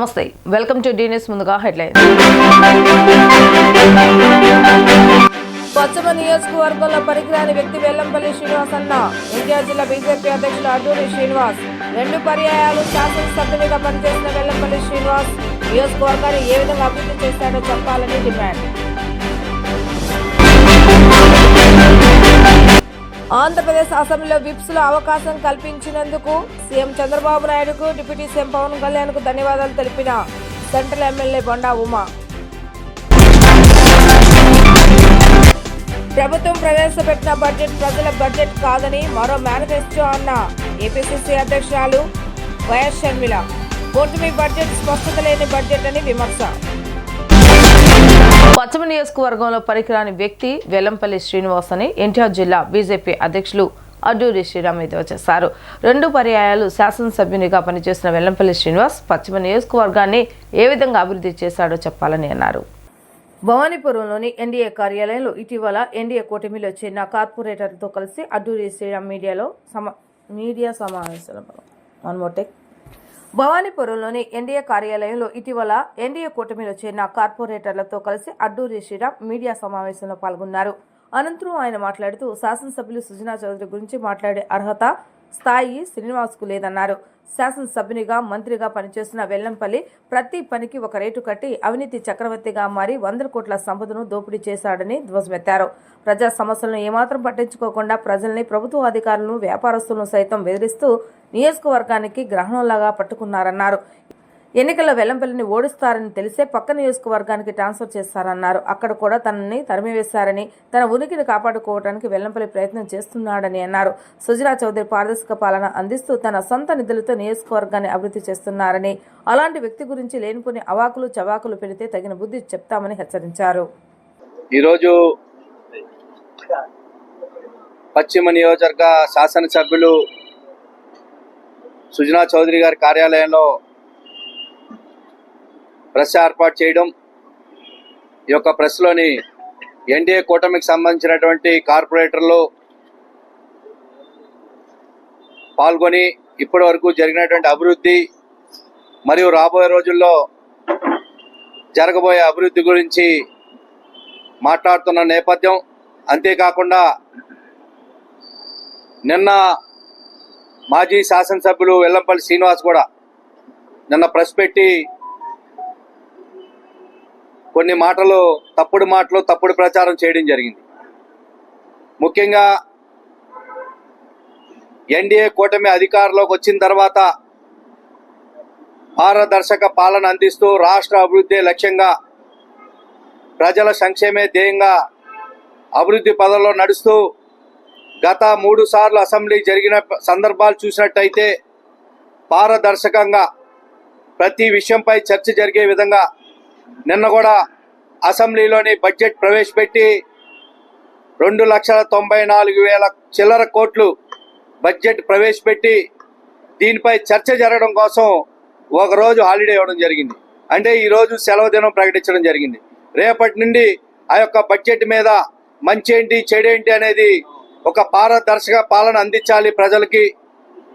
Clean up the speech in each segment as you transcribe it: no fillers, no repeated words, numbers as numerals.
నమస్తే, welcome to D news. ముందుగా headlines. పశ్చిమ నియోజకవర్గంలో పనికిరాని వ్యక్తి వెల్లంపల్లి శ్రీనివాస్ అన్న. ఎన్టీఆర్ జిల్లా బీజేపీ అధ్యక్షులు అడ్డూరి శ్రీనివాస్ 2 పర్యాయాలు శాసనసభ్యునిగా పనిచేసిన వెల్లంపల్లి శ్రీనివాస్ నియోజకవర్గాన్ని ఏ విధంగా అభివృద్ధి చేశాడో చెప్పాలని డిమాండ్. ఆంధ్రప్రదేశ్ అసెంబ్లీలో విప్స్ లో అవకాశం కల్పించినందుకు సీఎం చంద్రబాబు నాయుడుకు, డిప్యూటీ సీఎం పవన్ కళ్యాణ్ కు ధన్యవాదాలు తెలిపిన సెంట్రల్ ఎమ్మెల్యే బొండా ఉమ. ప్రభుత్వం ప్రవేశపెట్టిన బడ్జెట్ ప్రజల బడ్జెట్ కాదని మరో మేనిఫెస్టో అన్న ఏపీసీసీ అధ్యక్షురాలు వైఎస్ షర్మిల. కూటమి బడ్జెట్ స్పష్టత లేని బడ్జెట్ అని విమర్శ. పశ్చిమ నియోజకవర్గంలో పనికిరాని వ్యక్తి వెల్లంపల్లి శ్రీనివాస్ అని ఎన్టీఆర్ జిల్లా బీజేపీ అధ్యక్షులు అడ్డూరి శ్రీరామ్ ఎద్దేవా చేశారు. 2 పర్యాయాలు శాసనసభ్యునిగా పనిచేసిన వెల్లంపల్లి శ్రీనివాస్ పశ్చిమ నియోజకవర్గాన్ని ఏ విధంగా అభివృద్ధి చేశాడో చెప్పాలని అన్నారు. భవానీపురంలోని ఎన్డీఏ కార్యాలయంలో ఇటీవల ఎన్డీఏ కూటమిలో చేరిన కార్పొరేటర్లతో కలిసి అడ్డూరి శ్రీరామ్ మీడియా సమావేశంలో భవానీపురంలోని ఎన్డీఏ కార్యాలయంలో ఇటీవల ఎన్డీఏ కూటమిలో చేరిన కార్పొరేటర్లతో కలిసి అడ్డూరి శ్రీరామ్ మీడియా సమావేశంలో పాల్గొన్నారు. అనంతరం ఆయన మాట్లాడుతూ శాసనసభ్యులు సుజనా చౌదరి గురించి మాట్లాడే అర్హత, స్థాయి శ్రీనివాస్కు లేదన్నారు. శాసనసభ్యునిగా, మంత్రిగా పనిచేసిన వెల్లంపల్లి ప్రతి పనికి ఒక రేటు కట్టి అవినీతి చక్రవర్తిగా మారి 100 కోట్ల సంపదను దోపిడీ చేశాడని ధ్వజమెత్తారు. ప్రజా సమస్యలను ఏమాత్రం పట్టించుకోకుండా ప్రజల్ని, ప్రభుత్వ అధికారులను, వ్యాపారస్తులను సైతం బెదిరిస్తూ నియోజకవర్గానికి గ్రహణంలాగా పట్టుకున్నారన్నారు. ఎన్నికల్లో వెల్లంపల్లిని ఓడిస్తారని తెలిసే పక్క నియోజకవర్గానికి ట్రాన్స్ఫర్ చేస్తారన్నారు. అక్కడ కూడా తనని తరిమివేశారని, తన ఉనికిని కాపాడుకోవడానికి వెల్లంపల్లి ప్రయత్నం చేస్తున్నాడని అన్నారు. సుజనా చౌదరి పారదర్శక పాలన అందిస్తూ తన సొంత నిధులతో నియోజకవర్గాన్ని అభివృద్ధి చేస్తున్నారని, అలాంటి వ్యక్తి గురించి లేనిపోని అవాకులు చవాకులు పెడితే తగిన బుద్ధి చెప్తామని హెచ్చరించారు. ఈరోజు పశ్చిమ నియోజకవర్గ శాసనసభ్యులు సుజనా చౌదరి గారి కార్యాలయంలో ప్రెస్ ఏర్పాటు చేయడం, ఈ యొక్క ప్రెస్లోని ఎన్డీఏ కూటమికి సంబంధించినటువంటి కార్పొరేటర్లు పాల్గొని ఇప్పటి వరకు జరిగినటువంటి అభివృద్ధి మరియు రాబోయే రోజుల్లో జరగబోయే అభివృద్ధి గురించి మాట్లాడుతున్న నేపథ్యం. అంతేకాకుండా నిన్న మాజీ శాసనసభ్యులు వెల్లంపల్లి శ్రీనివాస్ కూడా నిన్న ప్రెస్ పెట్టి కొన్ని మాటలు, తప్పుడు ప్రచారం చేయడం జరిగింది. ముఖ్యంగా ఎన్డీఏ కూటమి అధికారంలోకి వచ్చిన తర్వాత పారదర్శక పాలన అందిస్తూ రాష్ట్ర అభివృద్ధి లక్ష్యంగా, ప్రజల సంక్షేమే ధ్యేయంగా అభివృద్ధి పదంలో నడుస్తూ గత 3 సార్లు అసెంబ్లీ జరిగిన సందర్భాలు చూసినట్టయితే పారదర్శకంగా ప్రతి విషయంపై చర్చ జరిగే విధంగా నిన్న కూడా అసెంబ్లీలోని బడ్జెట్ ప్రవేశపెట్టి 2,94,000 చిల్లర కోట్లు బడ్జెట్ ప్రవేశపెట్టి దీనిపై చర్చ జరగడం కోసం ఒకరోజు హాలిడే ఇవ్వడం జరిగింది. అంటే ఈరోజు సెలవు దినం ప్రకటించడం జరిగింది. రేపటి నుండి ఆ యొక్క బడ్జెట్ మీద మంచేంటి చెడేంటి అనేది ఒక పారదర్శక పాలన అందించాలి, ప్రజలకి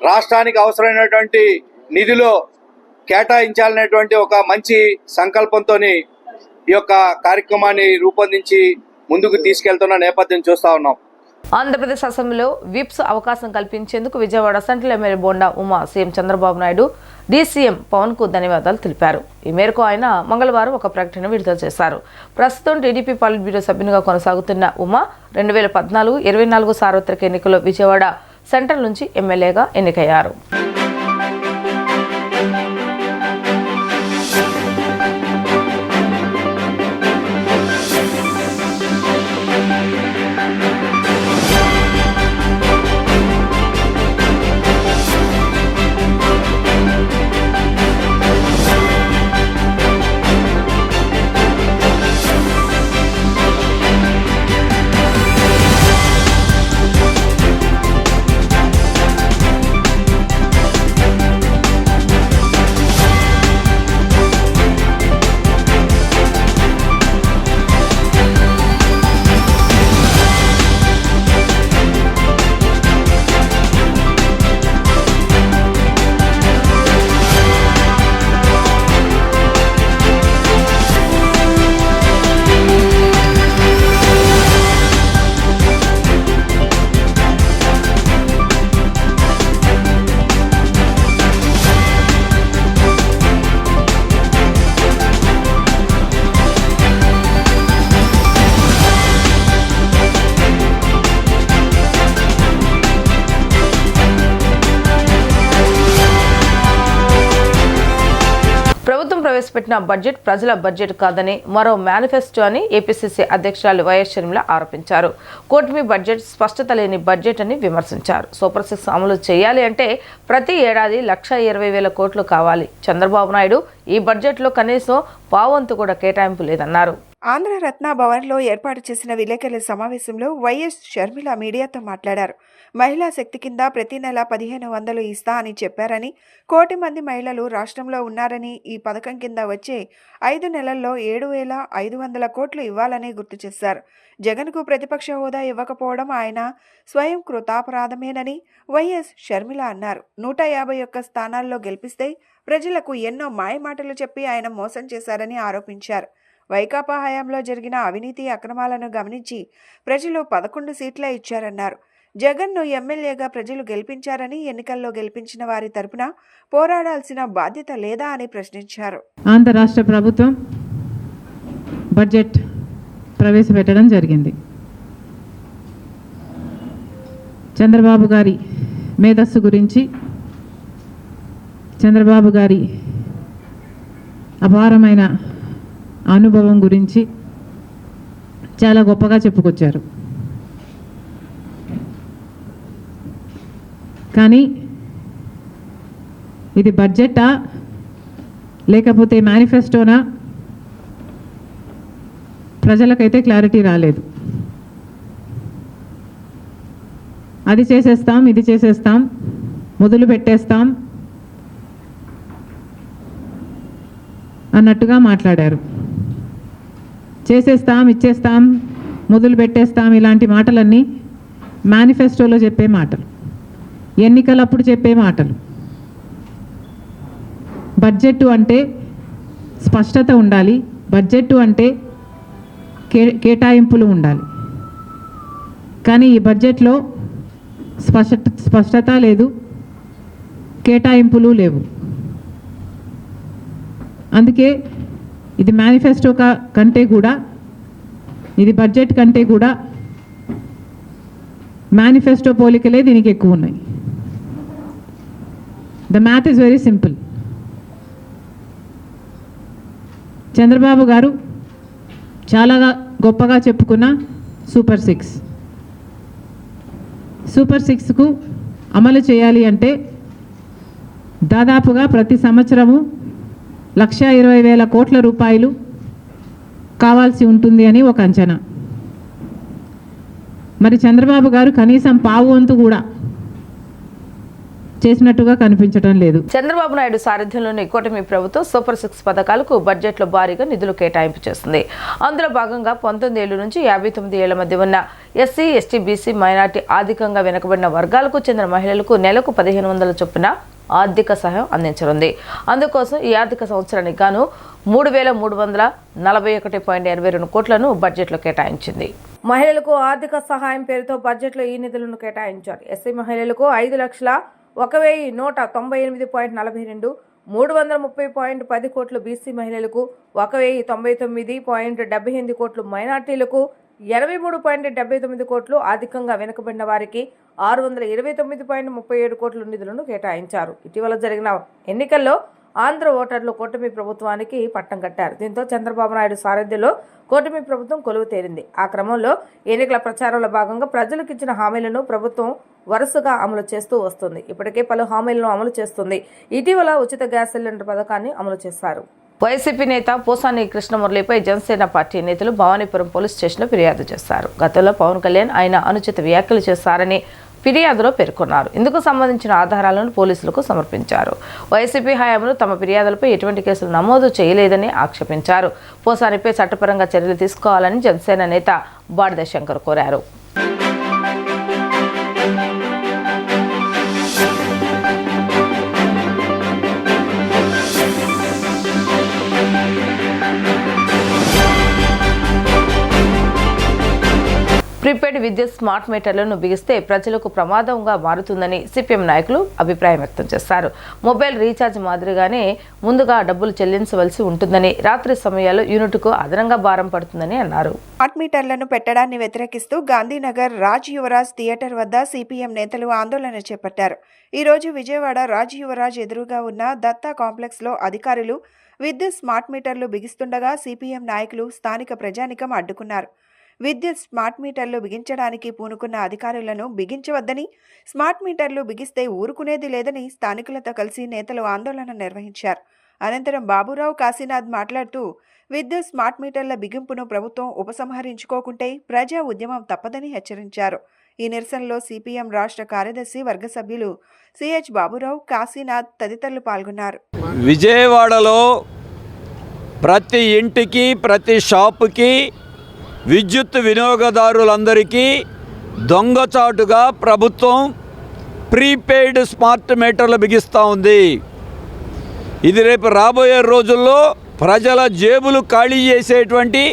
రాష్ట్రానికి అవసరమైనటువంటి నిధులు కేటాయించాలనేటువంటి ఒక మంచి సంకల్పంతో ఈ యొక్క కార్యక్రమాన్ని రూపొందించి ముందుకు తీసుకెళ్తున్న నేపథ్యం చూస్తా ఉన్నాం. ఆంధ్రప్రదేశ్ అసెంబ్లీలో విప్స్ అవకాశం కల్పించేందుకు Vijayawada central MLA Bonda Uma CM Chandrababu Naidu, DCM Pawan కు ధన్యవాదాలు తెలిపారు. ఈ మేరకు ఆయన మంగళవారం ఒక ప్రకటన విడుదల చేశారు. ప్రస్తుతం టీడీపీ పాలిట్ బ్యూరో సభ్యునిగా కొనసాగుతున్న ఉమ 2014-24 సార్వత్రిక ఎన్నికల్లో విజయవాడ సెంట్రల్ నుంచి ఎమ్మెల్యేగా ఎన్నికయ్యారు. ప్రవేశపెట్టిన బడ్జెట్ ప్రజల బడ్జెట్ కాదని, మరో మేనిఫెస్టో అని ఏపీసీసీ అధ్యక్షురాలు వైఎస్ షర్మిల ఆరోపించారు. కూటమి బడ్జెట్ స్పష్టత లేని బడ్జెట్ అని విమర్శించారు. సూపర్ 6 అమలు చేయాలి అంటే ప్రతి ఏడాది 1,20,000 కోట్లు కావాలి. చంద్రబాబు నాయుడు ఈ బడ్జెట్లో కనీసం పావంతు కూడా కేటాయింపు లేదన్నారు. ఆంధ్ర రత్న భవన్లో ఏర్పాటు చేసిన విలేకరుల సమావేశంలో వైఎస్ షర్మిల మీడియాతో మాట్లాడారు. మహిళా శక్తి కింద ప్రతి నెల 1,500 ఇస్తా అని చెప్పారని, 1 కోటి మంది మహిళలు రాష్ట్రంలో ఉన్నారని, ఈ పథకం కింద వచ్చే 5 నెలల్లో 7,500 కోట్లు ఇవ్వాలని గుర్తు చేశారు. జగన్కు ప్రతిపక్ష హోదా ఇవ్వకపోవడం ఆయన స్వయం కృతాపరాధమేనని వైఎస్ షర్మిల అన్నారు. 151 స్థానాల్లో గెలిపిస్తే ప్రజలకు ఎన్నో మాయమాటలు చెప్పి ఆయన మోసం చేశారని ఆరోపించారు. వైకాపా హయాంలో జరిగిన అవినీతి అక్రమాలను గమనించి ప్రజలు 11 సీట్లే ఇచ్చారన్నారు. జగన్ను ఎమ్మెల్యేగా ప్రజలు గెలిపించారని, ఎన్నికల్లో గెలిపించిన వారి తరపున పోరాడాల్సిన బాధ్యత లేదా అని ప్రశ్నించారు. ఆంధ్ర రాష్ట్ర ప్రభుత్వం బడ్జెట్ ప్రవేశపెట్టడం జరిగింది. చంద్రబాబు గారి మేధస్సు గురించి, చంద్రబాబు గారి అపారమైన అనుభవం గురించి చాలా గొప్పగా చెప్పుకొచ్చారు. కానీ ఇది బడ్జెటా లేకపోతే మేనిఫెస్టోనా ప్రజలకైతే క్లారిటీ రాలేదు. అది చేసేస్తాం, ఇది చేసేస్తాం, మొదలు పెట్టేస్తాం అన్నట్టుగా మాట్లాడారు. చేసేస్తాం, ఇచ్చేస్తాం, మొదలు పెట్టేస్తాం ఇలాంటి మాటలన్నీ మేనిఫెస్టోలో చెప్పే మాటలు, ఎన్నికలప్పుడు చెప్పే మాటలు. బడ్జెట్ అంటే స్పష్టత ఉండాలి, బడ్జెట్ అంటే కేటాయింపులు ఉండాలి. కానీ ఈ బడ్జెట్లో స్పష్టత లేదు, కేటాయింపులు లేవు. అందుకే ఇది మేనిఫెస్టో కంటే కూడా, ఇది బడ్జెట్ కంటే కూడా మేనిఫెస్టో పోలికలే దీనికి ఎక్కువ ఉన్నాయి. The math is very simple. Chandrababu గారు చాలా గొప్పగా చెప్పుకున్న సూపర్ 6, సూపర్ 6కు అమలు చేయాలి అంటే దాదాపుగా ప్రతి సంవత్సరము 1,20,000 కోట్ల రూపాయలు కావాల్సి ఉంటుంది అని ఒక అంచనా. మరి చంద్రబాబు గారు కనీసం పావు వంతు కూడా చేసినట్టుగా కనిపించడం లేదు. చంద్రబాబు నాయుడు సారథ్యంలోని కూటమి ప్రభుత్వం సూపర్ 6 పథకాలకు బడ్జెట్లో భారీగా నిధులు కేటాయింపు చేస్తుంది. అందులో భాగంగా 19 ఏళ్ల నుంచి 59 ఏళ్ల మధ్య ఉన్న ఎస్సీ, ఎస్టీ, బీసీ, మైనార్టీ, ఆర్థికంగా వెనుకబడిన వర్గాలకు చెందిన మహిళలకు నెలకు 1,500 చొప్పున ఆర్థిక సహాయం అందించనుంది. అందుకోసం ఈ ఆర్థిక సంవత్సరానికి గాను 3,341.82 కోట్లను బడ్జెట్లో కేటాయించింది. మహిళలకు ఆర్థిక సహాయం పేరుతో బడ్జెట్లో ఈ నిధులను కేటాయించారు. ఎస్సీ మహిళలకు 5,01,198.42, 330.10 కోట్లు, బీసీ మహిళలకు 1,099.78 కోట్లు, మైనార్టీలకు 83.79 కోట్లు, ఆర్థికంగా వెనుకబడిన వారికి 629.37 కోట్ల నిధులను కేటాయించారు. ఇటీవల జరిగిన ఎన్నికల్లో ఆంధ్ర ఓటర్లు కూటమి ప్రభుత్వానికి పట్టం కట్టారు. దీంతో చంద్రబాబు నాయుడు సారథ్యంలో కూటమి ప్రభుత్వం కొలువు తేరింది. ఆ క్రమంలో ఎన్నికల ప్రచారంలో భాగంగా ప్రజలకు ఇచ్చిన హామీలను ప్రభుత్వం వరుసగా అమలు చేస్తూ వస్తుంది. ఇప్పటికే పలు హామీలను అమలు చేస్తుంది. ఇటీవల ఉచిత గ్యాస్ సిలిండర్ పథకాన్ని అమలు చేశారు. వైసీపీ నేత పోసాని కృష్ణమురళిపై జనసేన పార్టీ నేతలు భవానీపురం పోలీస్ స్టేషన్లో ఫిర్యాదు చేశారు. గతంలో పవన్ కళ్యాణ్ ఆయన అనుచిత వ్యాఖ్యలు చేశారని ఫిర్యాదులో పేర్కొన్నారు. ఇందుకు సంబంధించిన ఆధారాలను పోలీసులకు సమర్పించారు. వైసీపీ హయాంలో తమ ఫిర్యాదులపై ఎటువంటి కేసులు నమోదు చేయలేదని ఆక్షేపించారు. పోసానిపై చట్టపరంగా చర్యలు తీసుకోవాలని జనసేన నేత బాడిద శంకర్ కోరారు. ప్రీపెయిడ్ విద్యుత్ స్మార్ట్ మీటర్లను బిగిస్తే ప్రజలకు ప్రమాదంగా మారుతుందని సిపిఎం నాయకులు అభిప్రాయం వ్యక్తం చేశారు. మొబైల్ రీఛార్జ్ మాదిరిగానే ముందుగా డబ్బులు చెల్లించవలసి ఉంటుందని, రాత్రి సమయాల్లో యూనిట్కు అదనంగా భారం పడుతుందని అన్నారు. స్మార్ట్ మీటర్లను పెట్టడాన్ని వ్యతిరేకిస్తూ గాంధీనగర్ రాజ్ యువరాజ్ థియేటర్ వద్ద సిపిఎం నేతలు ఆందోళన చేపట్టారు. ఈ రోజు విజయవాడ రాజ్ యువరాజ్ ఎదురుగా ఉన్న దత్తా కాంప్లెక్స్లో అధికారులు విద్యుత్ స్మార్ట్ మీటర్లు బిగిస్తుండగా సిపిఎం నాయకులు స్థానిక ప్రజానికం అడ్డుకున్నారు. విద్యుత్ స్మార్ట్ మీటర్లు బిగించడానికి పూనుకున్న అధికారులను బిగించవద్దని, స్మార్ట్ మీటర్లు బిగిస్తే ఊరుకునేది లేదని స్థానికులతో కలిసి నేతలు ఆందోళన నిర్వహించారు. అనంతరం బాబురావు కాశీనాథ్ మాట్లాడుతూ విద్యుత్ స్మార్ట్ మీటర్ల బిగింపును ప్రభుత్వం ఉపసంహరించుకోకుంటే ప్రజా ఉద్యమం తప్పదని హెచ్చరించారు. ఈ నిరసనలో సిపిఎం రాష్ట్ర కార్యదర్శి వర్గ సభ్యులు సిహెచ్ బాబురావు, కాశీనాథ్ తదితరులు పాల్గొన్నారు. విజయవాడలో ప్రతి ఇంటికి, ప్రతి షాపుకి విద్యుత్ వినియోగదారులందరికీ దొంగచాటుగా ప్రభుత్వం ప్రీపెయిడ్ స్మార్ట్ మీటర్లు బిగిస్తూ ఉంది. ఇది రేపు రాబోయే రోజుల్లో ప్రజల జేబులు ఖాళీ చేసేటువంటి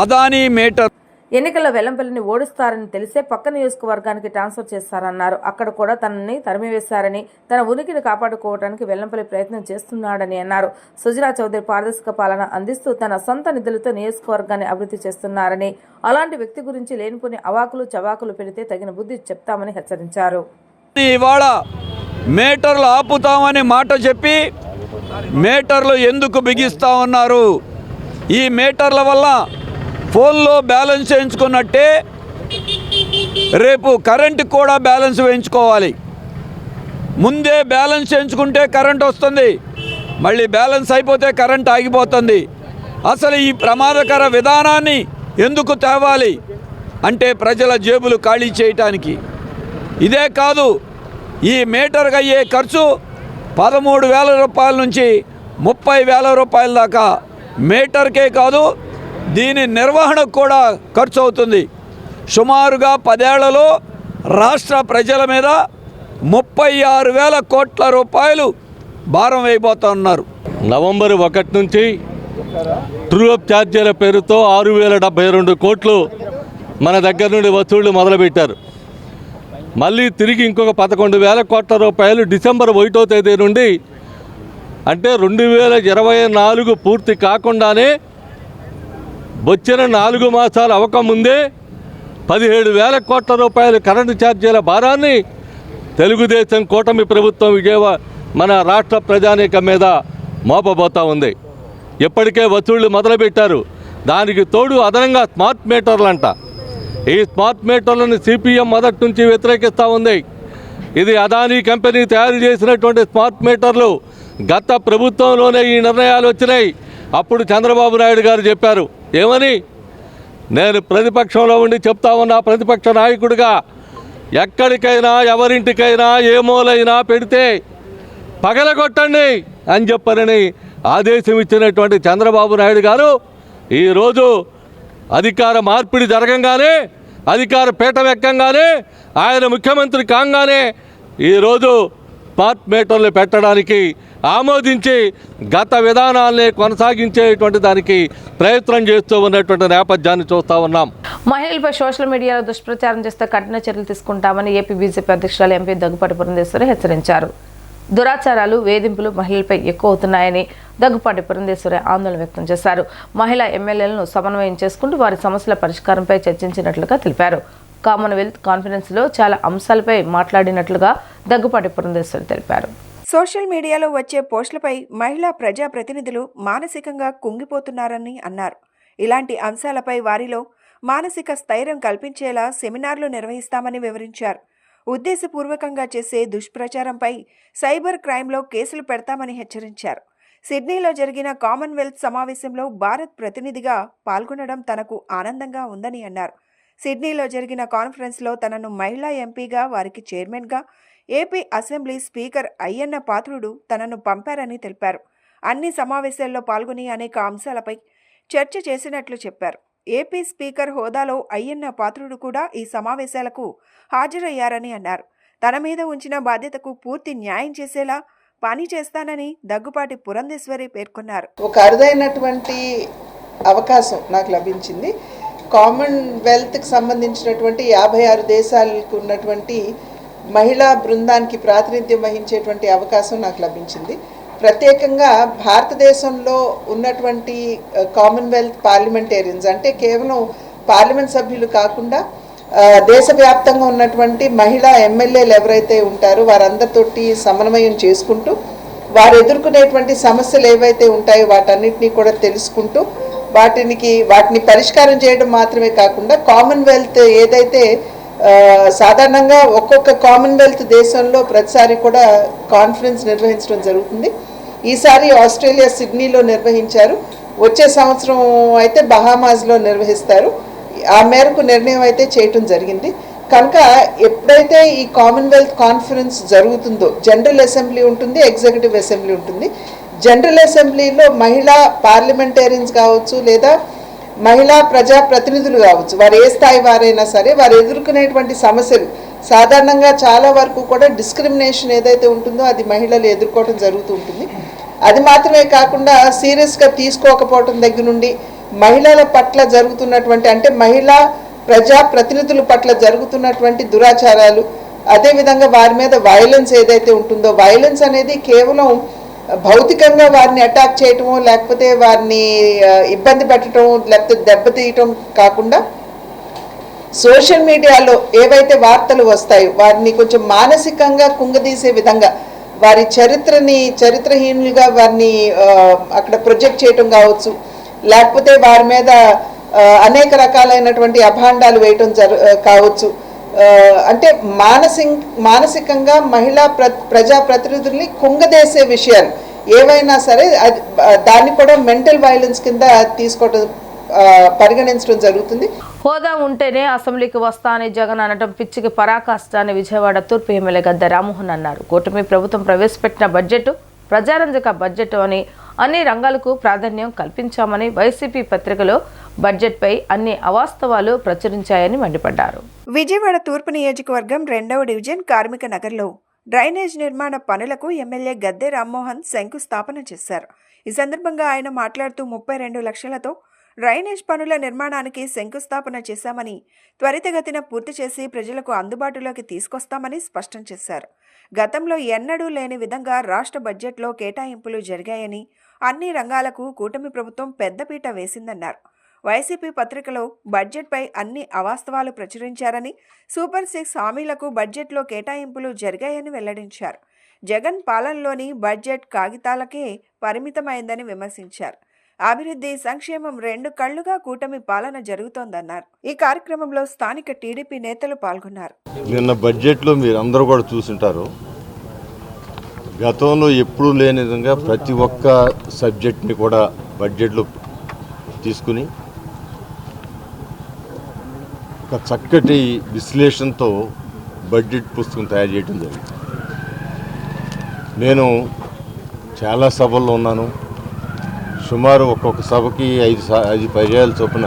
అదానీ మీటర్. ఎన్నికల్లో వెల్లంపల్లిని ఓడిస్తారని తెలిసే పక్క నియోజకవర్గానికి ట్రాన్స్ఫర్ చేస్తారన్నారు. అక్కడ కూడా తనని తరిమివేశారని, తన ఉనికిని కాపాడుకోవడానికి వెల్లంపల్లి ప్రయత్నం చేస్తున్నాడని అన్నారు. సుజనా చౌదరి పారదర్శక పాలన అందిస్తూ తన సొంత నిధులతో నియోజకవర్గాన్ని అభివృద్ధి చేస్తున్నారని, అలాంటి వ్యక్తి గురించి లేనిపోని అవాకులు చవాకులు పెడితే తగిన బుద్ధి చెప్తామని హెచ్చరించారు. ఇవాళ మీటర్లు ఆపుతామని మాట చెప్పి మీటర్లు ఎందుకు బిగిస్తా ఉన్నారు? ఈ మీటర్ల వల్ల ఫోన్లో బ్యాలెన్స్ వేయించుకున్నట్టే రేపు కరెంటు కూడా బ్యాలెన్స్ వేయించుకోవాలి. ముందే బ్యాలెన్స్ వేయించుకుంటే కరెంట్ వస్తుంది, మళ్ళీ బ్యాలెన్స్ అయిపోతే కరెంట్ ఆగిపోతుంది. అసలు ఈ ప్రమాదకర విధానాన్ని ఎందుకు తేవాలి అంటే ప్రజల జేబులు ఖాళీ చేయటానికి. ఇదే కాదు, ఈ మీటర్కి అయ్యే ఖర్చు 13,000 రూపాయల నుంచి 30,000 రూపాయల దాకా మీటర్కే కాదు, దీని నిర్వహణకు కూడా ఖర్చు అవుతుంది. సుమారుగా 10 ఏళ్లలో రాష్ట్ర ప్రజల మీద 36,000 కోట్ల రూపాయలు భారం వేయబోతున్నారు. నవంబర్ 1 నుంచి ట్రూఅప్ ఛార్జీల పేరుతో 6,072 కోట్లు మన దగ్గర నుండి వసూళ్లు మొదలుపెట్టారు. మళ్ళీ తిరిగి ఇంకొక 11,000 కోట్ల రూపాయలు డిసెంబర్ 1వ తేదీ నుండి, అంటే 2024 పూర్తి కాకుండానే వచ్చిన 4 మాసాలు అవ్వకముందే 17,000 కోట్ల రూపాయల కరెంటు ఛార్జీల భారాన్ని తెలుగుదేశం కూటమి ప్రభుత్వం మన రాష్ట్ర ప్రజానీకం మీద మోపబోతూ ఉంది. ఇప్పటికే వసూళ్లు మొదలుపెట్టారు. దానికి తోడు అదనంగా స్మార్ట్ మీటర్లు అంట. ఈ స్మార్ట్ మీటర్లను సిపిఎం మొదటి నుంచి వ్యతిరేకిస్తూ ఉంది. ఇది అదానీ కంపెనీ తయారు చేసినటువంటి స్మార్ట్ మీటర్లు. గత ప్రభుత్వంలోనే ఈ నిర్ణయాలు వచ్చినాయి. అప్పుడు చంద్రబాబు నాయుడు గారు చెప్పారు, ఏమని? నేను ప్రతిపక్షంలో ఉండి చెప్తా ఉన్నా, ప్రతిపక్ష నాయకుడిగా, ఎక్కడికైనా ఎవరింటికైనా ఏ మూలైనా పెడితే పగలగొట్టండి అని చెప్పనని ఆదేశం ఇచ్చినటువంటి చంద్రబాబు నాయుడు గారు ఈరోజు అధికార మార్పిడి జరగంగానే, అధికార పీఠం ఎక్కంగానే, ఆయన ముఖ్యమంత్రి కాగానే ఈరోజు స్మార్ట్ మీటర్లు పెట్టడానికి ఆమోదించి గత విధానాల్ని కొనసాగించేటువంటి దానికి ప్రయత్నం చేస్తూ ఉన్నటువంటి నేపథ్యాన్ని చూస్తూ ఉన్నాం. మహిళలపై సోషల్ మీడియాలో దుష్ప్రచారం చేస్తే కఠిన చర్యలు తీసుకుంటామని ఏపీ బీజేపీ అధ్యక్షురాలు ఎంపీ దగ్గుపాటి పురంధేశ్వరి హెచ్చరించారు. దురాచారాలు, వేధింపులు మహిళలపై ఎక్కువ అవుతున్నాయని దగ్గుపాటి పురంధేశ్వరి ఆందోళన వ్యక్తం చేశారు. మహిళా ఎమ్మెల్యేలను సమన్వయం చేసుకుంటూ వారి సమస్యల పరిష్కారంపై చర్చించినట్లుగా తెలిపారు. కామన్వెల్త్ కాన్ఫరెన్స్లో చాలా అంశాలపై మాట్లాడినట్లుగా దగ్గుపాటి పురంధేశ్వరి తెలిపారు. సోషల్ మీడియాలో వచ్చే పోస్టులపై మహిళా ప్రజాప్రతినిధులు మానసికంగా కుంగిపోతున్నారని అన్నారు. ఇలాంటి అంశాలపై వారిలో మానసిక స్థైర్యం కల్పించేలా సెమినార్లు నిర్వహిస్తామని వివరించారు. ఉద్దేశపూర్వకంగా చేసే దుష్ప్రచారంపై సైబర్ క్రైమ్లో కేసులు పెడతామని హెచ్చరించారు. సిడ్నీలో జరిగిన కామన్వెల్త్ సమావేశంలో భారత్ ప్రతినిధిగా పాల్గొనడం తనకు ఆనందంగా ఉందని అన్నారు. సిడ్నీలో జరిగిన కాన్ఫరెన్స్లో తనను మహిళా ఎంపీగా, వారికి చైర్మన్గా AP assembly speaker Ayyanna Patrudu తనను పంపారని తెలిపారు. అన్ని సమావేశాల్లో పాల్గొని అనేక అంశాలపై చర్చ చేసినట్లు చెప్పారు. ఏపీ స్పీకర్ హోదాలో అయ్యన్న పాత్రుడు కూడా ఈ సమావేశాలకు హాజరయ్యారని అన్నారు. తన మీద ఉంచిన బాధ్యతకు పూర్తి న్యాయం చేసేలా పని చేస్తానని దగ్గుపాటి పురంధేశ్వరి పేర్కొన్నారు. ఒక అరుదైనటువంటి అవకాశం నాకు లభించింది. కామన్వెల్త్కి సంబంధించినటువంటి 56 దేశాలకు ఉన్నటువంటి మహిళా బృందానికి ప్రాతినిధ్యం వహించేటువంటి అవకాశం నాకు లభించింది. ప్రత్యేకంగా భారతదేశంలో ఉన్నటువంటి కామన్వెల్త్ పార్లమెంటేరియన్స్ అంటే కేవలం పార్లమెంట్ సభ్యులు కాకుండా దేశవ్యాప్తంగా ఉన్నటువంటి మహిళా ఎమ్మెల్యేలు ఎవరైతే ఉంటారో వారందరితోటి సమన్వయం చేసుకుంటూ వారు ఎదుర్కొనేటువంటి సమస్యలు ఏవైతే ఉంటాయో వాటన్నిటినీ కూడా తెలుసుకుంటూ వాటిని పరిష్కారం చేయడం మాత్రమే కాకుండా కామన్వెల్త్ ఏదైతే సాధారణంగా ఒక్కొక్క కామన్వెల్త్ దేశంలో ప్రతిసారి కూడా కాన్ఫరెన్స్ నిర్వహించడం జరుగుతుంది. ఈసారి ఆస్ట్రేలియా సిడ్నీలో నిర్వహించారు. వచ్చే సంవత్సరం అయితే బహామాస్లో నిర్వహిస్తారు. ఆ మేరకు నిర్ణయం అయితే చేయటం జరిగింది. కనుక ఎప్పుడైతే ఈ కామన్వెల్త్ కాన్ఫరెన్స్ జరుగుతుందో జనరల్ అసెంబ్లీ ఉంటుంది, ఎగ్జిక్యూటివ్ అసెంబ్లీ ఉంటుంది. జనరల్ అసెంబ్లీలో మహిళా పార్లమెంటేరియన్స్ కావచ్చు లేదా మహిళా ప్రజాప్రతినిధులు కావచ్చు, వారు ఏ స్థాయి వారైనా సరే వారు ఎదుర్కొనేటువంటి సమస్యలు సాధారణంగా చాలా వరకు కూడా డిస్క్రిమినేషన్ ఏదైతే ఉంటుందో అది మహిళలు ఎదుర్కోవడం జరుగుతూ ఉంటుంది. అది మాత్రమే కాకుండా సీరియస్గా తీసుకోకపోవటం దగ్గర నుండి మహిళల పట్ల జరుగుతున్నటువంటి అంటే మహిళా ప్రజాప్రతినిధుల పట్ల జరుగుతున్నటువంటి దురాచారాలు, అదేవిధంగా వారి మీద వైలెన్స్ ఏదైతే ఉంటుందో వైలెన్స్ అనేది కేవలం భౌతికంగా వారిని అటాక్ చేయటమో లేకపోతే వారిని ఇబ్బంది పెట్టడం లేకపోతే దెబ్బతీయటం కాకుండా సోషల్ మీడియాలో ఏవైతే వార్తలు వస్తాయో వారిని కొంచెం మానసికంగా కుంగదీసే విధంగా వారి చరిత్రహీనులుగా వారిని అక్కడ ప్రొజెక్ట్ చేయటం కావచ్చు, లేకపోతే వారి మీద అనేక రకాలైనటువంటి అభాండాలు వేయటం కావచ్చు. అంటే మానసికంగా మహిళా ప్రజాప్రతినిధుల్ని కుంగదేసే విషయాలు ఏవైనా సరే దాన్ని కూడా మెంటల్ వైలెన్స్ కింద తీసుకోవడం పరిగణించడం జరుగుతుంది. హోదా ఉంటేనే అసెంబ్లీకి వస్తా అని జగన్ అనడం పిచ్చికి పరాకాష్ట అని విజయవాడ తూర్పు ఎమ్మెల్యే గద్దె రామ్మోహన్ అన్నారు. కూటమి ప్రభుత్వం ప్రవేశపెట్టిన బడ్జెట్ ప్రజారంజక బడ్జెట్ అని అన్ని రంగాలకు ప్రాధాన్యం కల్పించామని వైసీపీ పత్రికలో బడ్జెట్పై అన్ని అవాస్తవాలు ప్రచురించాయని మండిపడ్డారు. విజయవాడ తూర్పు నియోజకవర్గం 2వ డివిజన్ కార్మిక నగర్లో డ్రైనేజ్ నిర్మాణ పనులకు ఎమ్మెల్యే గద్దె రామ్మోహన్ శంకుస్థాపన చేశారు. ఈ సందర్భంగా ఆయన మాట్లాడుతూ 32 లక్షలతో డ్రైనేజ్ పనుల నిర్మాణానికి శంకుస్థాపన చేశామని, త్వరితగతిన పూర్తి చేసి ప్రజలకు అందుబాటులోకి తీసుకొస్తామని స్పష్టం చేశారు. గతంలో ఎన్నడూ లేని విధంగా రాష్ట్ర బడ్జెట్లో కేటాయింపులు జరిగాయని, అన్ని రంగాలకు కూటమి ప్రభుత్వం పెద్దపీట వేసిందన్నారు. వైసీపీ పత్రికలో బడ్జెట్పై అన్ని అవాస్తవాలు ప్రచురించారని, సూపర్ 6 హామీలకు బడ్జెట్లో కేటాయింపులు జరిగాయని వెల్లడించారు. జగన్ పాలనలోని బడ్జెట్ కాగితాలకే పరిమితమైందని విమర్శించారు. అభివృద్ధి సంక్షేమం 2 కళ్లుగా కూటమి పాలన జరుగుతోందన్నారు. ఈ కార్యక్రమంలో స్థానిక టీడీపీ నేతలు పాల్గొన్నారు. నిన్న బడ్జెట్లో మీరు అందరూ కూడా చూసుంటారు. గతంలో ఎప్పుడూ లేని విధంగా ప్రతి ఒక్క సబ్జెక్ట్ని కూడా బడ్జెట్లో తీసుకుని ఒక చక్కటి విశ్లేషణతో బడ్జెట్ పుస్తకం తయారు చేయడం జరిగింది. నేను చాలా సభల్లో ఉన్నాను. సుమారు ఒక్కొక్క సభకి 5 పర్యాయాల చొప్పున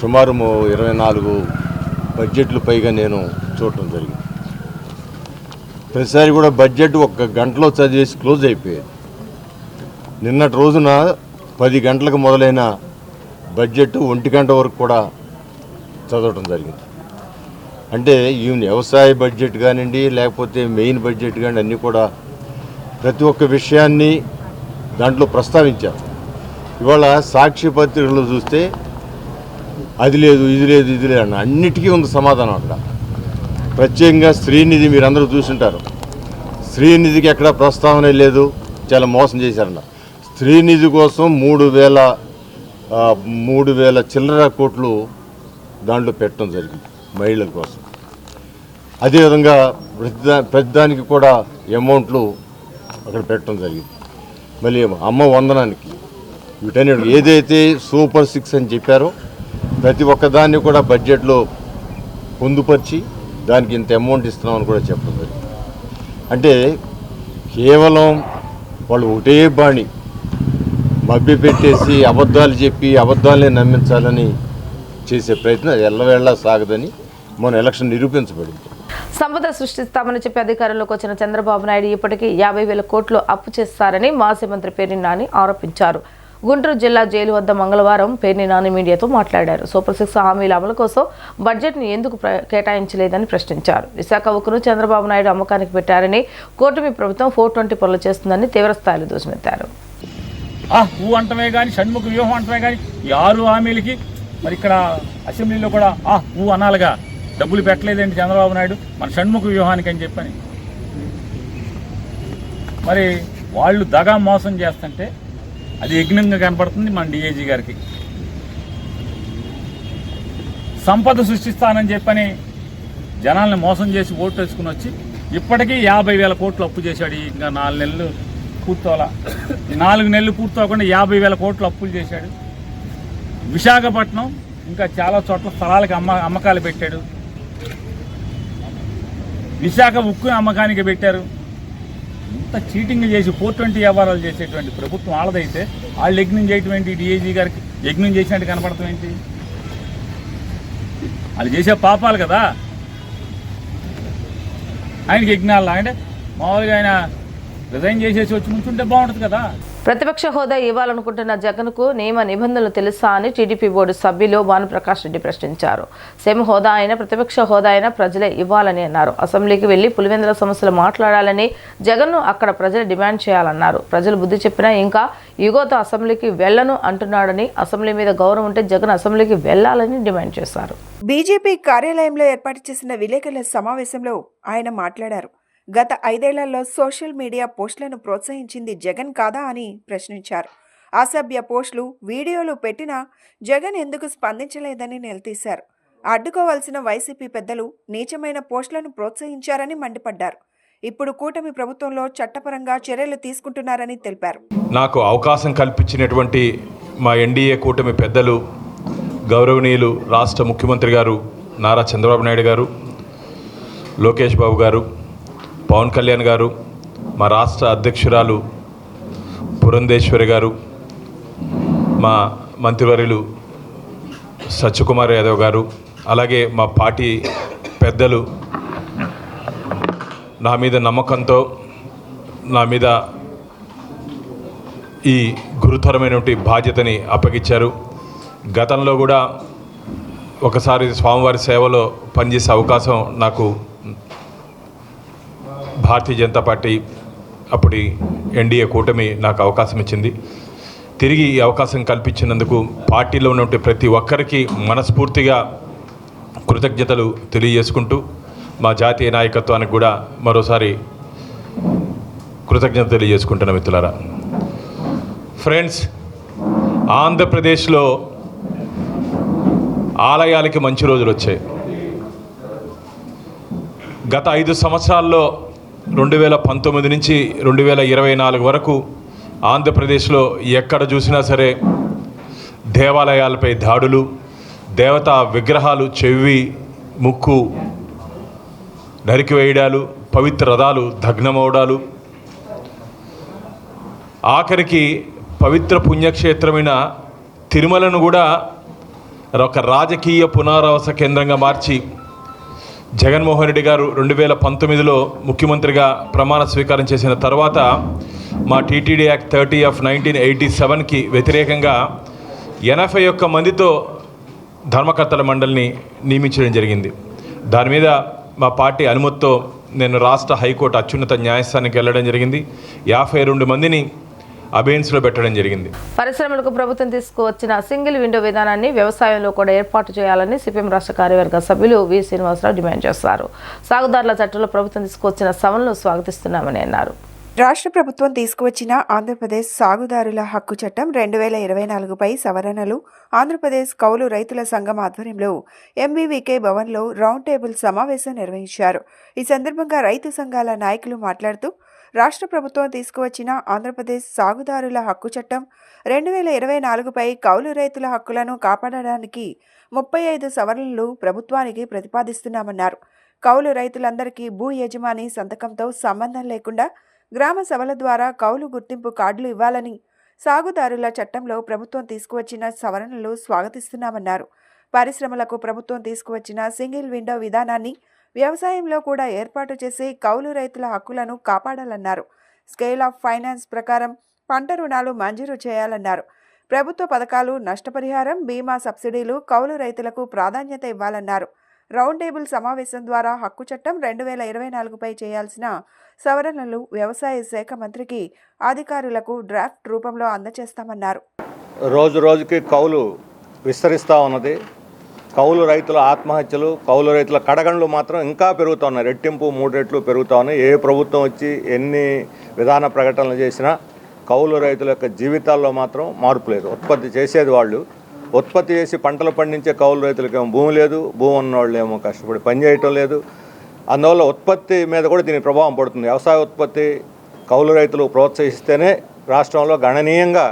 సుమారు 24 బడ్జెట్లు పైగా నేను చూడటం జరిగింది. ప్రతిసారి కూడా బడ్జెట్ 1 గంటలో చదివేసి క్లోజ్ అయిపోయేది. నిన్నటి రోజున 10 గంటలకు మొదలైన బడ్జెట్ 1 గంట వరకు కూడా చదవటం జరిగింది. అంటే ఈవెన్ వ్యవసాయ బడ్జెట్ కానివ్వండి లేకపోతే మెయిన్ బడ్జెట్ కానీ అన్నీ కూడా ప్రతి ఒక్క విషయాన్ని దాంట్లో ప్రస్తావించారు. ఇవాళ సాక్షి పత్రికలు చూస్తే అది లేదు ఇది లేదు ఇది లేదు అన్న అన్నిటికీ ఉంది సమాధానం. అక్కడ ప్రత్యేకంగా శ్రీనిధి మీరు అందరూ చూసుంటారు. శ్రీనిధికి ఎక్కడ ప్రస్తావన లేదు, చాలా మోసం చేశారన్న. శ్రీనిధి కోసం 3,000 చిల్లర కోట్లు దాంట్లో పెట్టడం జరిగింది మహిళల కోసం. అదేవిధంగా ప్రతిదానికి కూడా అమౌంట్లు అక్కడ పెట్టడం జరిగింది. మళ్ళీ అమ్మ వందనానికి వీటన్నిటి ఏదైతే సూపర్ 6 అని చెప్పారో ప్రతి ఒక్కదాన్ని కూడా బడ్జెట్లో పొందుపరిచి దానికి ఇంత అమౌంట్ ఇస్తున్నామని కూడా చెప్పడం జరిగింది. అంటే కేవలం వాళ్ళు ఒకటే బాణి మభ్య పెట్టేసి అబద్ధాలు చెప్పి అబద్ధాలనే నమ్మించాలని చేసే ప్రయత్నం ఎల్లవేళలా సాగదని మన ఎలక్షన్ నిరూపించబడింది. సంపద సృష్టిస్తామని చెప్పి అధికారంలోకి వచ్చిన చంద్రబాబు నాయుడు ఇప్పటికీ 50,000 కోట్లు అప్పు చేస్తారని మాజీ మంత్రి పేర్ని నాని ఆరోపించారు. గుంటూరు జిల్లా జైలు వద్ద మంగళవారం పేర్ని నాని మీడియాతో మాట్లాడారు. సూపర్ 6 హామీల అమలు కోసం బడ్జెట్ను ఎందుకు కేటాయించలేదని ప్రశ్నించారు. విశాఖ ఉక్కును చంద్రబాబు నాయుడు అమ్మకానికి పెట్టారని, కూటమి ప్రభుత్వం 420 పనులు చేస్తుందని తీవ్రస్థాయిలో దుష్మెత్తారు. అంటమే కానీ షణ్ముఖ వ్యూహం అంటమే కానీ ఈ 6 హామీలకి మరి ఇక్కడ అసెంబ్లీలో కూడా అనాలిగా డబ్బులు పెట్టలేదండి చంద్రబాబు నాయుడు మన షణ్ముఖ వ్యూహానికి అని చెప్పని. మరి వాళ్ళు దగా మోసం చేస్తుంటే అది యజ్ఞంగా కనపడుతుంది మన డిఐజీ గారికి. సంపద సృష్టిస్తానని చెప్పని జనాల్ని మోసం చేసి ఓటు వేసుకుని వచ్చి ఇప్పటికీ 50,000 కోట్లు అప్పు చేశాడు. ఇంకా 4 నెలలు పూర్తోలా, 4 నెలలు పూర్తవకుండా 50,000 కోట్లు అప్పులు చేశాడు. విశాఖపట్నం ఇంకా చాలా చోట్ల స్థలాలకి అమ్మకాలు పెట్టాడు. విశాఖ ఉక్కు అమ్మకానికి పెట్టారు. ఇంత చీటింగ్ చేసి 420 వ్యవహారాలు చేసేటువంటి ప్రభుత్వం వాళ్ళదైతే వాళ్ళు యజ్ఞం చేయటం ఏంటి? డిఐజీ గారికి యజ్ఞం చేసినట్టు కనపడటం ఏంటి? వాళ్ళు చేసే పాపాలు కదా. ఆయనకి యజ్ఞాలు అంటే మామూలుగా ఆయన రిజైన్ చేసేసి వచ్చి నుంచుంటే బాగుంటుంది కదా. ప్రతిపక్ష హోదా ఇవ్వాలనుకుంటున్న జగన్కు నియమ నిబంధనలు తెలుసా అని టీడీపీ బోర్డు సభ్యులు భానుప్రకాష్ రెడ్డి ప్రశ్నించారు. సేమ్ హోదా అయినా ప్రతిపక్ష హోదా అయినా ప్రజలే ఇవ్వాలని అన్నారు. అసెంబ్లీకి వెళ్లి పులివెందుల సమస్యలు మాట్లాడాలని జగన్ను అక్కడ ప్రజలు డిమాండ్ చేయాలన్నారు. ప్రజలు బుద్ధి చెప్పినా ఇంకా యుగోతో అసెంబ్లీకి వెళ్లను అంటున్నాడని, అసెంబ్లీ మీద గౌరవం ఉంటే జగన్ అసెంబ్లీకి వెళ్లాలని డిమాండ్ చేశారు. బీజేపీ కార్యాలయంలో ఏర్పాటు చేసిన విలేకరుల సమావేశంలో ఆయన మాట్లాడారు. గత 5 ఏళ్లలో సోషల్ మీడియా పోస్టులను ప్రోత్సహించింది జగన్ కాదా అని ప్రశ్నించారు. అసభ్య పోస్టులు, వీడియోలు పెట్టినా జగన్ ఎందుకు స్పందించలేదని నిలదీశారు. అడ్డుకోవాల్సిన వైసీపీ పెద్దలు నీచమైన పోస్టులను ప్రోత్సహించారని మండిపడ్డారు. ఇప్పుడు కూటమి ప్రభుత్వంలో చట్టపరంగా చర్యలు తీసుకుంటున్నారని తెలిపారు. నాకు అవకాశం కల్పించినటువంటి మా ఎన్డీఏ కూటమి పెద్దలు, గౌరవనీయులు రాష్ట్ర ముఖ్యమంత్రి గారు నారా చంద్రబాబు నాయుడు గారు, లోకేష్ బాబు గారు, పవన్ కళ్యాణ్ గారు, మా రాష్ట్ర అధ్యక్షురాలు పురంధేశ్వరి గారు, మా మంత్రివర్యులు సత్యకుమార్ యాదవ్ గారు, అలాగే మా పార్టీ పెద్దలు నా మీద నమ్మకంతో నా మీద ఈ గురుతరమైనటువంటి బాధ్యతని అప్పగించారు. గతంలో కూడా ఒకసారి స్వామివారి సేవలో పనిచేసే అవకాశం నాకు భారతీయ జనతా పార్టీ అప్పటి ఎన్డీఏ కూటమి నాకు అవకాశం ఇచ్చింది. తిరిగి ఈ అవకాశం కల్పించినందుకు పార్టీలో ఉన్నటువంటి ప్రతి ఒక్కరికి మనస్ఫూర్తిగా కృతజ్ఞతలు తెలియజేసుకుంటూ మా జాతీయ నాయకత్వానికి కూడా మరోసారి కృతజ్ఞత తెలియజేసుకుంటున్న మిత్రులారా. ఫ్రెండ్స్, ఆంధ్రప్రదేశ్లో ఆలయాలకి మంచి రోజులు వచ్చాయి. గత 5 సంవత్సరాల్లో 2019 నుంచి 2024 వరకు ఆంధ్రప్రదేశ్లో ఎక్కడ చూసినా సరే దేవాలయాలపై దాడులు, దేవతా విగ్రహాలు చెవి ముక్కు నరికివేయడాలు, పవిత్ర రథాలు దగ్నమవడాలు, ఆఖరికి పవిత్ర పుణ్యక్షేత్రమైన తిరుమలను కూడా ఒక రాజకీయ పునరావాస కేంద్రంగా మార్చి జగన్మోహన్ రెడ్డి గారు 2019లో ముఖ్యమంత్రిగా ప్రమాణ స్వీకారం చేసిన తర్వాత మా టీటీడీ యాక్ట్ 30 ఆఫ్ 1987కి వ్యతిరేకంగా 81 మందితో ధర్మకర్తల మండలిని నియమించడం జరిగింది. దాని మీద మా పార్టీ అనుమతితో నేను రాష్ట్ర హైకోర్టు అత్యున్నత న్యాయస్థానానికి వెళ్ళడం జరిగింది. 52 మందిని అబెయిన్స్లో పెట్టడం జరిగింది. పరిశ్రమలకు ప్రభుత్వం తీసుకువచ్చిన సింగిల్ విండో విధానాన్ని వ్యవసాయంలో కూడా ఏర్పాటు చేయాలని సిపిఎం రాష్ట్ర కార్యవర్గ సభ్యులు వి శ్రీనివాసరావు డిమాండ్ చేశారు. సాగుదారుల చట్టంలో ప్రభుత్వం తీసుకువచ్చిన సవరణలు స్వాగతిస్తున్నామని అన్నారు. రాష్ట్ర ప్రభుత్వం తీసుకువచ్చిన ఆంధ్రప్రదేశ్ సాగుదారుల హక్కు చట్టం 2024పై సవరణలు ఆంధ్రప్రదేశ్ కౌలు రైతుల సంఘం ఆధ్వర్యంలో ఎంబీవీకే భవన్లో రౌండ్ టేబుల్ సమావేశం నిర్వహించారు. ఈ సందర్భంగా రైతు సంఘాల నాయకులు మాట్లాడుతూ రాష్ట్ర ప్రభుత్వం తీసుకువచ్చిన ఆంధ్రప్రదేశ్ సాగుదారుల హక్కు చట్టం 2024పై కౌలు రైతుల హక్కులను కాపాడడానికి 35 సవరణలు ప్రభుత్వానికి ప్రతిపాదిస్తున్నామన్నారు. కౌలు రైతులందరికీ భూ యజమాని సంతకంతో సంబంధం లేకుండా గ్రామ సభల ద్వారా కౌలు గుర్తింపు కార్డులు ఇవ్వాలని సాగుదారుల చట్టంలో ప్రభుత్వం తీసుకువచ్చిన సవరణలు స్వాగతిస్తున్నామన్నారు. పరిశ్రమలకు ప్రభుత్వం తీసుకువచ్చిన సింగిల్ విండో విధానాన్ని వ్యవసాయంలో కూడా ఏర్పాటు చేసి కౌలు రైతుల హక్కులను కాపాడాలన్నారు. స్కేల్ ఆఫ్ ఫైనాన్స్ ప్రకారం పంట రుణాలు మంజూరు చేయాలన్నారు. ప్రభుత్వ పథకాలు, నష్టపరిహారం, బీమా, సబ్సిడీలు కౌలు రైతులకు ప్రాధాన్యత ఇవ్వాలన్నారు. రౌండ్ టేబుల్ సమావేశం ద్వారా హక్కు చట్టం 2024పై చేయాల్సిన సవరణలు వ్యవసాయ శాఖ మంత్రికి, అధికారులకు డ్రాఫ్ట్ రూపంలో అందజేస్తామన్నారు. రోజు రోజుకి కౌలు విస్తరిస్తూ ఉన్నది. కౌలు రైతుల ఆత్మహత్యలు, కౌలు రైతుల కడగండ్లు మాత్రం ఇంకా పెరుగుతూ ఉన్నాయి. రెట్టింపు 3 రెట్లు పెరుగుతూ ఉన్నాయి. ఏ ప్రభుత్వం వచ్చి ఎన్ని విధాన ప్రకటనలు చేసినా కౌలు రైతుల యొక్క జీవితాల్లో మాత్రం మార్పు లేదు. ఉత్పత్తి చేసేది వాళ్ళు, ఉత్పత్తి చేసి పంటలు పండించే కౌలు రైతులకేమో భూమి లేదు, భూమి ఉన్నవాళ్ళు ఏమో కష్టపడి పని చేయటం లేదు. అందువల్ల ఉత్పత్తి మీద కూడా దీని ప్రభావం పడుతుంది. వ్యవసాయ ఉత్పత్తి కౌలు రైతులు ప్రోత్సహిస్తేనే రాష్ట్రంలో గణనీయంగా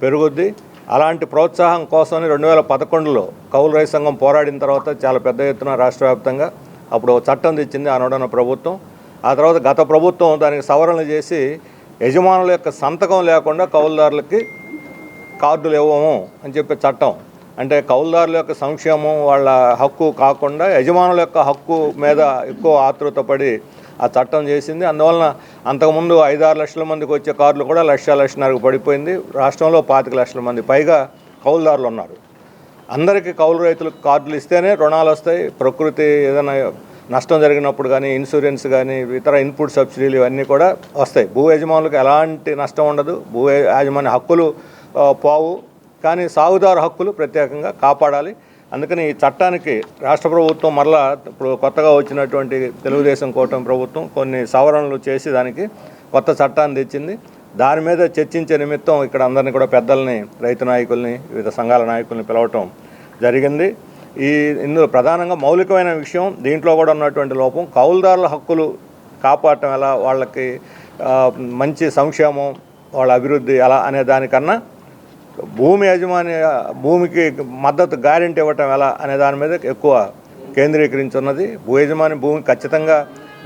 పెరుగుద్ది. అలాంటి ప్రోత్సాహం కోసమని 2011లో కౌలు రైతు సంఘం పోరాడిన తర్వాత చాలా పెద్ద ఎత్తున రాష్ట్ర వ్యాప్తంగా అప్పుడు చట్టం తెచ్చింది ఆనాడున్న ప్రభుత్వం. ఆ తర్వాత గత ప్రభుత్వం దానికి సవరణలు చేసి యజమానుల యొక్క సంతకం లేకుండా కౌలుదారులకి కార్డులు ఇవ్వము అని చెప్పే చట్టం, అంటే కౌలుదారుల యొక్క సంక్షేమం, వాళ్ళ హక్కు కాకుండా యజమానుల యొక్క హక్కు మీద ఎక్కువ ఆతృత పడి ఆ చట్టం చేసింది. అందువలన అంతకుముందు 5-6 లక్షల మందికి వచ్చే కార్డులు కూడా 1,00,000-1,50,000కు పడిపోయింది. రాష్ట్రంలో 25 లక్షల మంది పైగా కౌలుదారులు ఉన్నారు. అందరికీ కౌలు రైతులకు కార్డులు ఇస్తేనే రుణాలు వస్తాయి. ప్రకృతి ఏదైనా నష్టం జరిగినప్పుడు కానీ, ఇన్సూరెన్స్ కానీ, ఇతర ఇన్పుట్ సబ్సిడీలు ఇవన్నీ కూడా వస్తాయి. భూ యజమానులకు ఎలాంటి నష్టం ఉండదు. భూ యాజమాన్య హక్కులు పోవు, కానీ సాగుదారు హక్కులు ప్రత్యేకంగా కాపాడాలి. అందుకని ఈ చట్టానికి రాష్ట్ర ప్రభుత్వం మరలా ఇప్పుడు కొత్తగా వచ్చినటువంటి తెలుగుదేశం కూటమి ప్రభుత్వం కొన్ని సవరణలు చేసి దానికి కొత్త చట్టాన్ని తెచ్చింది. దాని మీద చర్చించే నిమిత్తం ఇక్కడ అందరినీ కూడా పెద్దల్ని, రైతు నాయకుల్ని, వివిధ సంఘాల నాయకుల్ని పిలవటం జరిగింది. ఇందులో ప్రధానంగా మౌలికమైన విషయం, దీంట్లో కూడా ఉన్నటువంటి లోపం, కౌలుదారుల హక్కులు కాపాడటం ఎలా, వాళ్ళకి మంచి సంక్షేమం, వాళ్ళ అభివృద్ధి ఎలా అనే దానికన్నా భూమి యజమాని భూమికి మద్దతు గ్యారెంటీ ఇవ్వటం ఎలా అనే దాని మీద ఎక్కువ కేంద్రీకరించి ఉన్నది. భూ యజమాని భూమికి ఖచ్చితంగా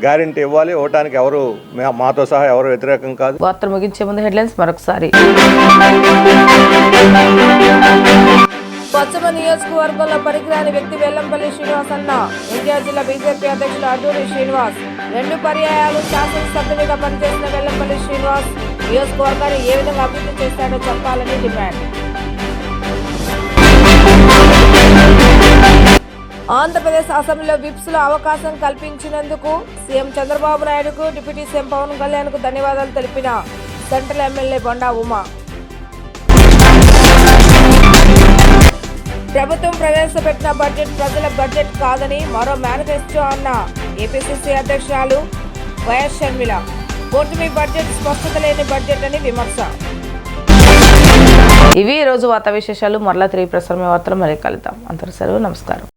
గ్యారెంటీ ఇవ్వాలి. ఇవ్వటానికి ఎవరు, మాతో సహా ఎవరు వ్యతిరేకం కాదు. వార్తలు ముగించే ముందు హెడ్లైన్స్ మరొకసారి. పశ్చిమ నియోజకవర్గంలో పనికిరాని వ్యక్తి వెల్లంపల్లి శ్రీనివాస్ అన్న. ఎన్టీఆర్ జిల్లా బీజేపీ అధ్యక్షులు అడ్డూరి శ్రీనివాస్. 2 పర్యాయాలు శాసనసభ్యునిగా పనిచేసిన వెల్లంపల్లి శ్రీనివాస్ నియోజకవర్గాన్ని ఏ విధంగా అభివృద్ధి చేశాడో చెప్పాలని డిమాండ్. ఆంధ్రప్రదేశ్ అసెంబ్లీలో విప్స్లో అవకాశం కల్పించినందుకు సీఎం చంద్రబాబు నాయుడుకు, డిప్యూటీ సీఎం పవన్ కళ్యాణ్కు ధన్యవాదాలు తెలిపిన సెంట్రల్ ఎమ్మెల్యే బొండా ఉమా. ప్రభుత్వం ప్రవేశపెట్టిన బడ్జెట్ ప్రజల బడ్జెట్ కాదని మరో మేనిఫెస్టో అన్న ఏపీసీసీ అధ్యక్షురాలు వైఎస్ షర్మిల. కూటమి బడ్జెట్ స్పష్టత లేని బడ్జెట్ అని విమర్శ. ఇవి రోజు వార్తా విశేషాలు. మరలా తిరిగి ప్రసారమే వార్తలు మళ్ళీ కలుద్దాం. అందరూ సెలవు. నమస్కారం.